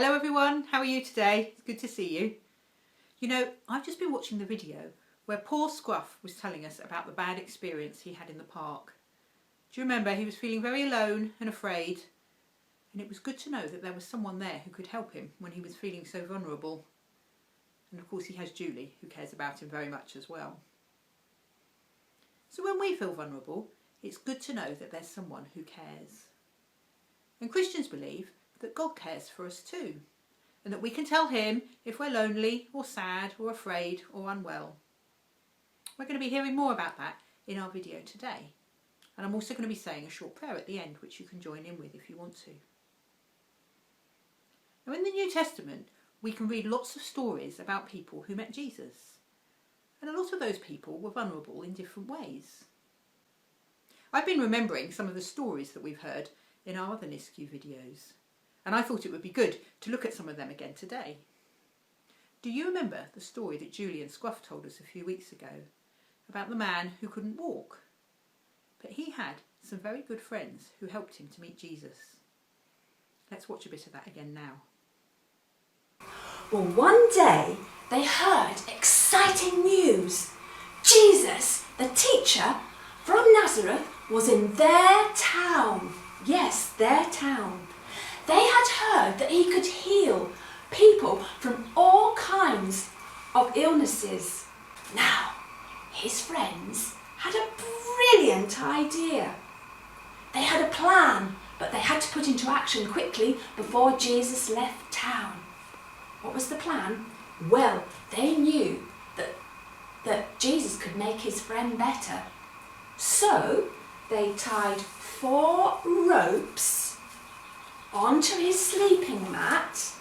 Hello everyone, how are you today? It's good to see you. You know, I've just been watching the video where poor Scruff was telling us about the bad experience he had in the park. Do you remember he was feeling very alone and afraid? And it was good to know that there was someone there who could help him when he was feeling so vulnerable. And of course he has Julie, who cares about him very much as well. So when we feel vulnerable, it's good to know that there's someone who cares. And Christians believe that God cares for us too, and that we can tell him if we're lonely or sad or afraid or unwell. We're going to be hearing more about that in our video today. And I'm also going to be saying a short prayer at the end, which you can join in with if you want to. Now in the New Testament, we can read lots of stories about people who met Jesus. And a lot of those people were vulnerable in different ways. I've been remembering some of the stories that we've heard in our other NISCU videos. And I thought it would be good to look at some of them again today. Do you remember the story that Julie and Scruff told us a few weeks ago about the man who couldn't walk? But he had some very good friends who helped him to meet Jesus. Let's watch a bit of that again now. Well, one day they heard exciting news. Jesus, the teacher from Nazareth, was in their town. Yes, their town. They had heard that he could heal people from all kinds of illnesses. Now, his friends had a brilliant idea. They had a plan, but they had to put into action quickly before Jesus left town. What was the plan? Well, they knew that Jesus could make his friend better. So they tied 4 ropes onto his sleeping mat,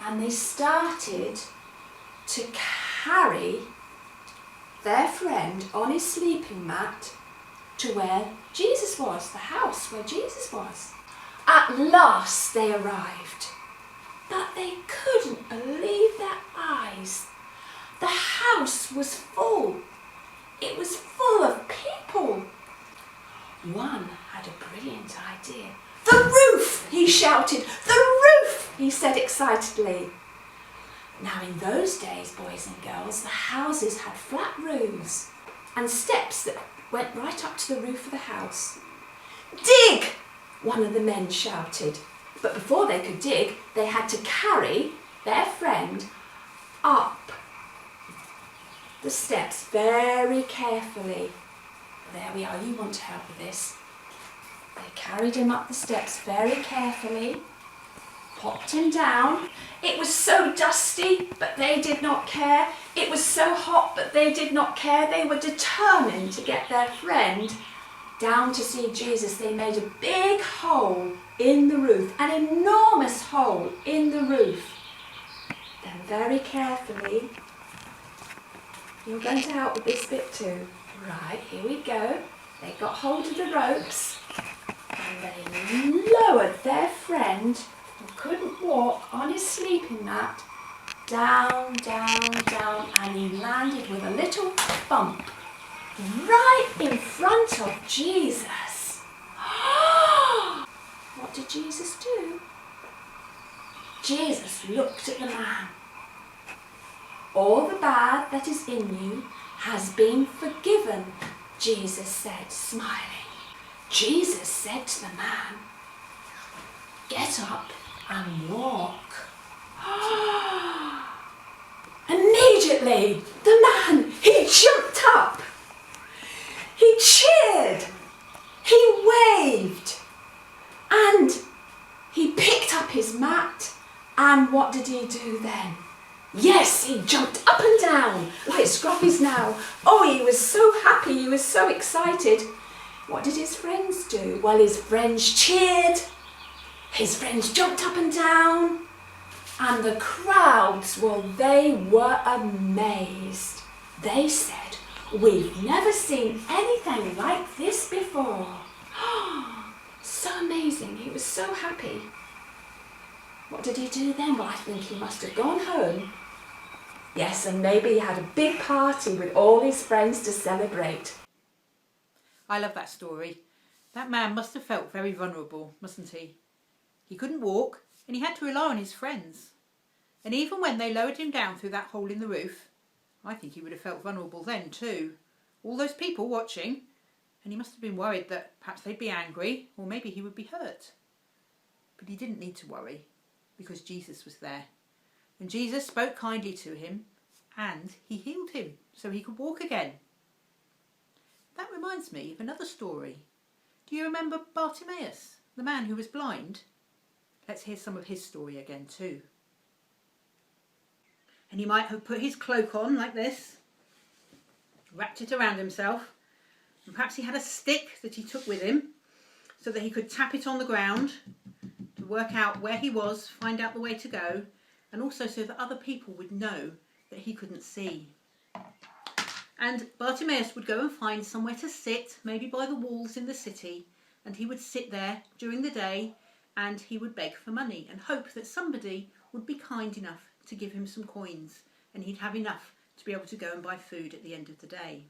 and they started to carry their friend on his sleeping mat to where Jesus was, the house where Jesus was. At last they arrived, but they couldn't believe their eyes. The house was full. It was full of people. One had a brilliant idea. "The roof!" he shouted. "The roof!" he said excitedly. Now in those days, boys and girls, the houses had flat roofs and steps that went right up to the roof of the house. "Dig!" one of the men shouted. But before they could dig, they had to carry their friend up the steps very carefully. There we are, you want to help with this. They carried him up the steps very carefully, popped him down. It was so dusty, but they did not care. It was so hot, but they did not care. They were determined to get their friend down to see Jesus. They made a big hole in the roof, an enormous hole in the roof. Then very carefully, you're going to help with this bit too. Right, here we go. They got hold of the ropes and they lowered their friend, who couldn't walk, on his sleeping mat, down, down, down, and he landed with a little bump right in front of Jesus. What did Jesus do? Jesus looked at the man. "All the bad that is in you has been forgiven," Jesus said, smiling. Jesus said to the man, "Get up and walk." Immediately, the man, he jumped up. He cheered. He waved. And he picked up his mat. And what did he do then? Yes, he jumped up and down like Scruff is now. Oh, he was so happy, he was so excited. What did his friends do? Well, his friends cheered. His friends jumped up and down. And the crowds, well, they were amazed. They said, "We've never seen anything like this before." So amazing, he was so happy. What did he do then? Well, I think he must have gone home. Yes, and maybe he had a big party with all his friends to celebrate. I love that story. That man must have felt very vulnerable, mustn't he? He couldn't walk, and he had to rely on his friends. And even when they lowered him down through that hole in the roof, I think he would have felt vulnerable then too. All those people watching, and he must have been worried that perhaps they'd be angry or maybe he would be hurt. But he didn't need to worry because Jesus was there. And Jesus spoke kindly to him and he healed him so he could walk again. That reminds me of another story. Do you remember Bartimaeus, the man who was blind? Let's hear some of his story again too. And he might have put his cloak on like this, wrapped it around himself, and perhaps he had a stick that he took with him so that he could tap it on the ground to work out where he was, find out the way to go, and also so that other people would know that he couldn't see. And Bartimaeus would go and find somewhere to sit, maybe by the walls in the city, and he would sit there during the day and he would beg for money and hope that somebody would be kind enough to give him some coins and he'd have enough to be able to go and buy food at the end of the day.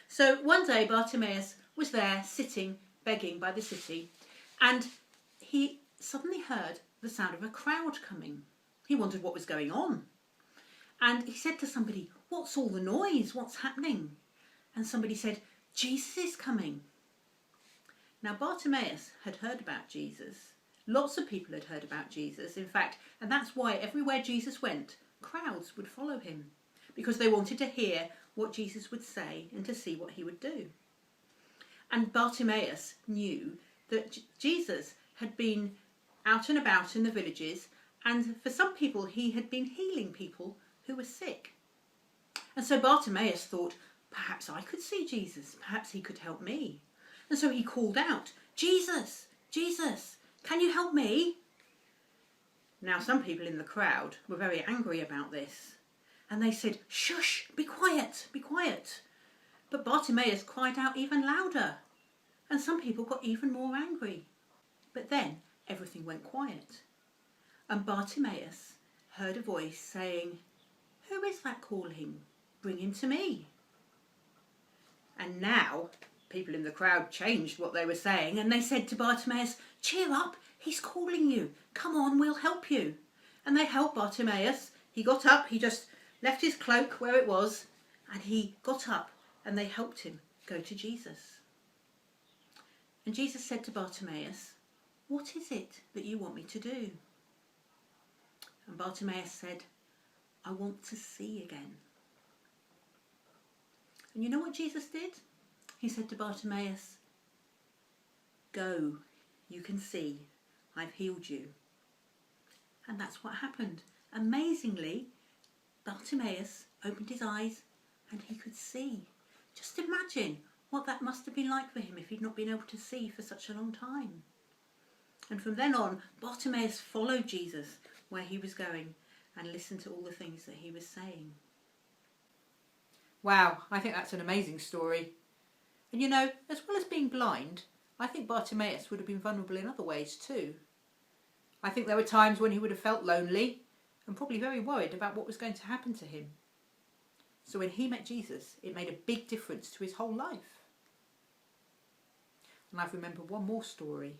So one day Bartimaeus was there sitting, begging by the city, and he suddenly heard the sound of a crowd coming. He wondered what was going on. And he said to somebody, "What's all the noise? What's happening?" And somebody said, "Jesus is coming." Now Bartimaeus had heard about Jesus. Lots of people had heard about Jesus, in fact, and that's why everywhere Jesus went, crowds would follow him, because they wanted to hear what Jesus would say and to see what he would do. And Bartimaeus knew that Jesus had been out and about in the villages, and for some people he had been healing people who were sick. And so Bartimaeus thought, perhaps I could see Jesus, perhaps he could help me. And so he called out, "Jesus, Jesus, can you help me?" Now some people in the crowd were very angry about this, and they said, "Shush, be quiet, be quiet." But Bartimaeus cried out even louder, and some people got even more angry. But then everything went quiet, and Bartimaeus heard a voice saying, "Who is that calling? Bring him to me." And now people in the crowd changed what they were saying, and they said to Bartimaeus, "Cheer up, he's calling you. Come on, we'll help you." And they helped Bartimaeus. He got up, he just left his cloak where it was, and he got up and they helped him go to Jesus. And Jesus said to Bartimaeus, "What is it that you want me to do?" And Bartimaeus said, "I want to see again." And you know what Jesus did? He said to Bartimaeus, "Go, you can see, I've healed you." And that's what happened. Amazingly, Bartimaeus opened his eyes and he could see. Just imagine what that must have been like for him if he'd not been able to see for such a long time. And from then on, Bartimaeus followed Jesus where he was going and listened to all the things that he was saying. Wow, I think that's an amazing story. And you know, as well as being blind, I think Bartimaeus would have been vulnerable in other ways too. I think there were times when he would have felt lonely and probably very worried about what was going to happen to him. So when he met Jesus, it made a big difference to his whole life. And I've remembered one more story.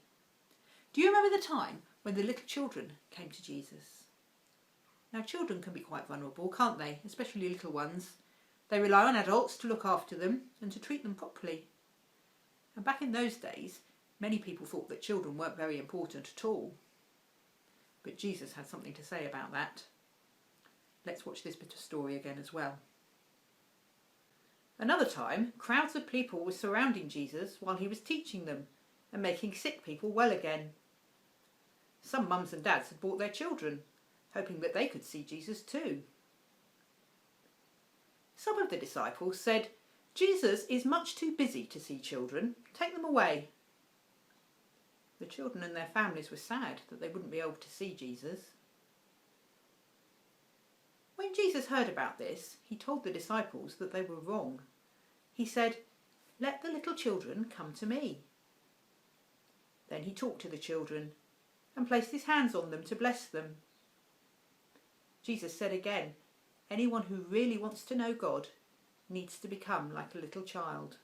Do you remember the time when the little children came to Jesus? Now children can be quite vulnerable, can't they? Especially little ones. They rely on adults to look after them and to treat them properly. And back in those days, many people thought that children weren't very important at all. But Jesus had something to say about that. Let's watch this bit of story again as well. Another time, crowds of people were surrounding Jesus while he was teaching them and making sick people well again. Some mums and dads had brought their children, hoping that they could see Jesus too. Some of the disciples said, "Jesus is much too busy to see children. Take them away." The children and their families were sad that they wouldn't be able to see Jesus. When Jesus heard about this, he told the disciples that they were wrong. He said, "Let the little children come to me." Then he talked to the children and placed his hands on them to bless them. Jesus said again, anyone who really wants to know God needs to become like a little child.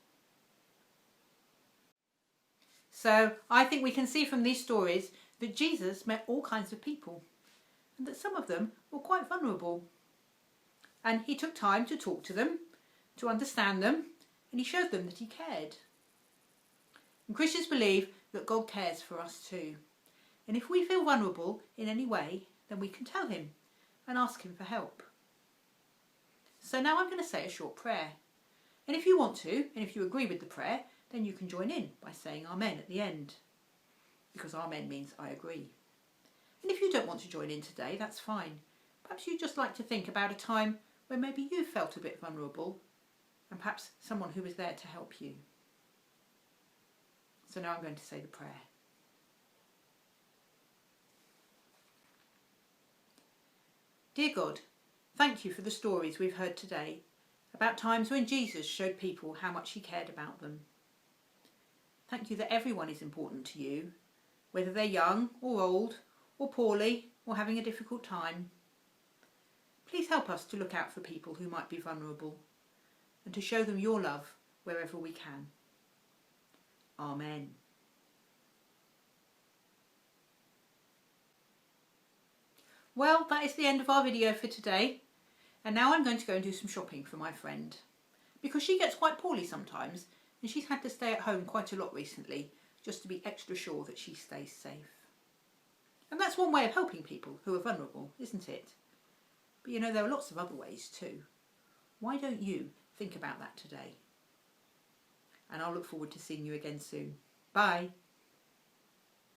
So I think we can see from these stories that Jesus met all kinds of people and that some of them were quite vulnerable. And he took time to talk to them, to understand them, and he showed them that he cared. And Christians believe that God cares for us too. And if we feel vulnerable in any way, then we can tell him and ask him for help. So now I'm going to say a short prayer. And if you want to, and if you agree with the prayer, then you can join in by saying Amen at the end. Because Amen means I agree. And if you don't want to join in today, that's fine. Perhaps you'd just like to think about a time where maybe you felt a bit vulnerable and perhaps someone who was there to help you. So now I'm going to say the prayer. Dear God, thank you for the stories we've heard today about times when Jesus showed people how much he cared about them. Thank you that everyone is important to you, whether they're young or old or poorly or having a difficult time. Please help us to look out for people who might be vulnerable and to show them your love wherever we can. Amen. Well, that is the end of our video for today. And now I'm going to go and do some shopping for my friend. Because she gets quite poorly sometimes and she's had to stay at home quite a lot recently just to be extra sure that she stays safe. And that's one way of helping people who are vulnerable, isn't it? But you know, there are lots of other ways too. Why don't you think about that today? And I'll look forward to seeing you again soon. Bye.